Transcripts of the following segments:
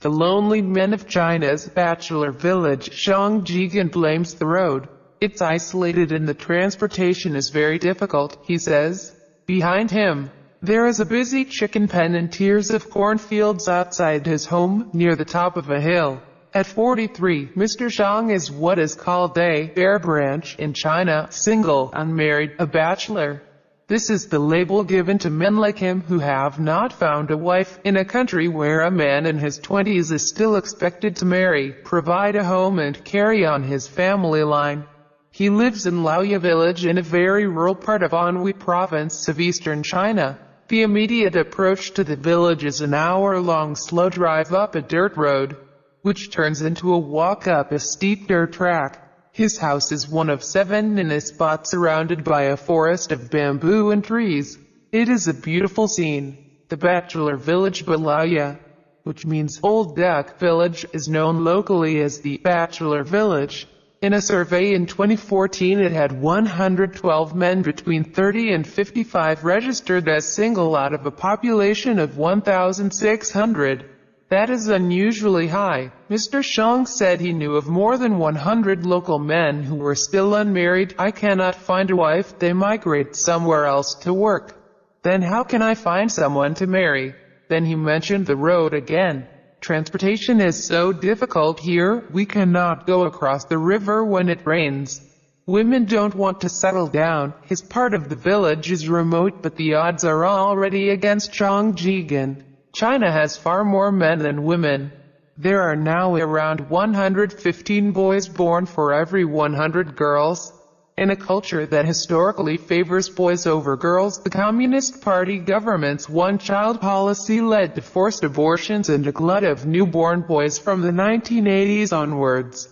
The lonely men of China's bachelor village. Xiong Jigen blames the road. It's isolated and the transportation is very difficult, he says. Behind him, there is a busy chicken pen and tiers of cornfields outside his home, near the top of a hill. At 43, Mr. Xiong is what is called a fair branch in China, single, unmarried, a bachelor. This is the label given to men like him who have not found a wife, in a country where a man in his 20s is still expected to marry, provide a home and carry on his family line. He lives in Laoya village in a very rural part of Anhui province of eastern China. The immediate approach to the village is an hour-long slow drive up a dirt road, which turns into a walk up a steep dirt track. His house is one of 7 in a spot surrounded by a forest of bamboo and trees. It is a beautiful scene. The bachelor village Laoya, which means Old Duck Village, is known locally as the Bachelor Village. In a survey in 2014 it had 112 men between 30 and 55 registered as single out of a population of 1,600. That is unusually high. Mr. Xiong said he knew of more than 100 local men who were still unmarried. I cannot find a wife, they migrate somewhere else to work. Then how can I find someone to marry? Then he mentioned the road again. Transportation is so difficult here, we cannot go across the river when it rains. Women don't want to settle down. His part of the village is remote, but the odds are already against Xiong Jigen. China has far more men than women. There are now around 115 boys born for every 100 girls. In a culture that historically favors boys over girls, the Communist Party government's one-child policy led to forced abortions and a glut of newborn boys from the 1980s onwards.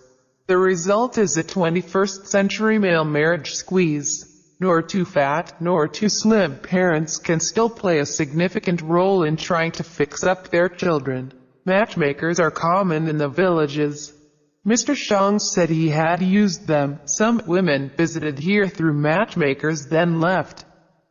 The result is a 21st century male marriage squeeze. Nor too fat, nor too slim, parents can still play a significant role in trying to fix up their children. Matchmakers are common in the villages. Mr. Xiong said he had used them. Some women visited here through matchmakers then left,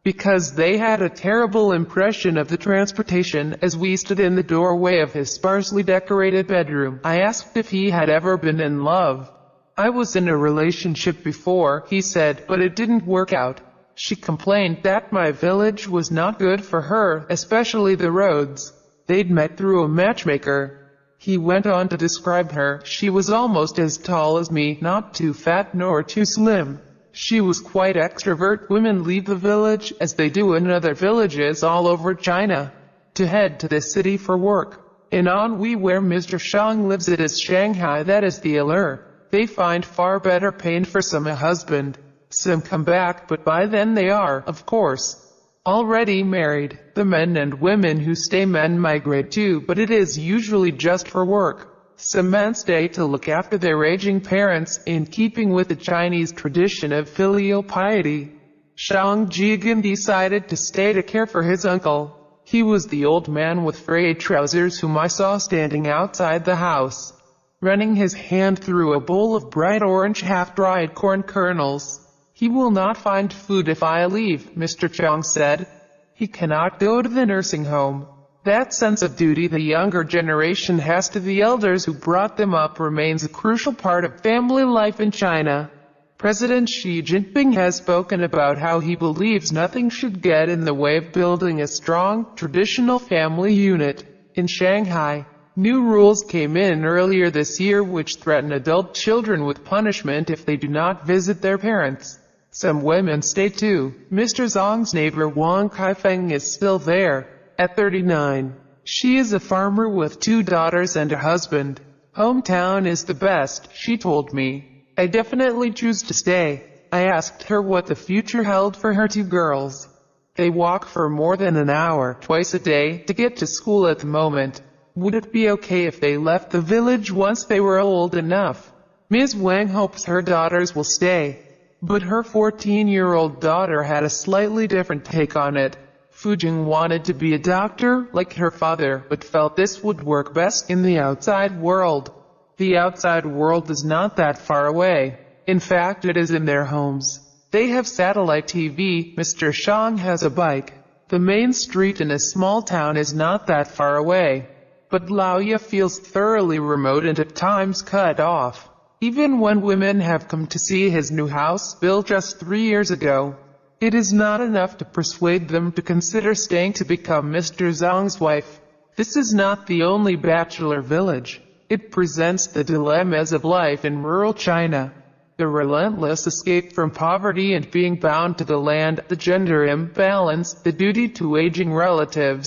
because they had a terrible impression of the transportation. As we stood in the doorway of his sparsely decorated bedroom, I asked if he had ever been in love. I was in a relationship before, he said, but it didn't work out. She complained that my village was not good for her, especially the roads. They'd met through a matchmaker. He went on to describe her. She was almost as tall as me, not too fat nor too slim. She was quite extrovert. Women leave the village, as they do in other villages all over China, to head to the city for work. In Anhui, where Mr. Xiong lives, it is Shanghai that is the allure. They find far better paying for some a husband. Some come back, but by then they are, of course, already married. The men and women who stay men migrate too, but it is usually just for work. Some men stay to look after their aging parents, in keeping with the Chinese tradition of filial piety. Xiong Jigen decided to stay to care for his uncle. He was the old man with frayed trousers whom I saw standing outside the house, running his hand through a bowl of bright orange half-dried corn kernels. He will not find food if I leave, Mr. Xiong said. He cannot go to the nursing home. That sense of duty the younger generation has to the elders who brought them up remains a crucial part of family life in China. President Xi Jinping has spoken about how he believes nothing should get in the way of building a strong, traditional family unit. In Shanghai, new rules came in earlier this year which threaten adult children with punishment if they do not visit their parents. Some women stay too. Mr. Zong's neighbor Wang Kaifeng is still there. At 39, she is a farmer with 2 daughters and a husband. Hometown is the best, she told me. I definitely choose to stay. I asked her what the future held for her 2 girls. They walk for more than an hour, twice a day, to get to school at the moment. Would it be okay if they left the village once they were old enough? Ms. Wang hopes her daughters will stay, but her 14-year-old daughter had a slightly different take on it. Fujing wanted to be a doctor, like her father, but felt this would work best in the outside world. The outside world is not that far away. In fact, it is in their homes. They have satellite TV. Mr. Xiong has a bike. The main street in a small town is not that far away. But Laoya feels thoroughly remote and at times cut off. Even when women have come to see his new house built just 3 years ago, it is not enough to persuade them to consider staying to become Mr. Zhang's wife. This is not the only bachelor village. It presents the dilemmas of life in rural China. The relentless escape from poverty and being bound to the land, the gender imbalance, the duty to aging relatives,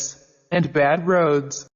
and bad roads.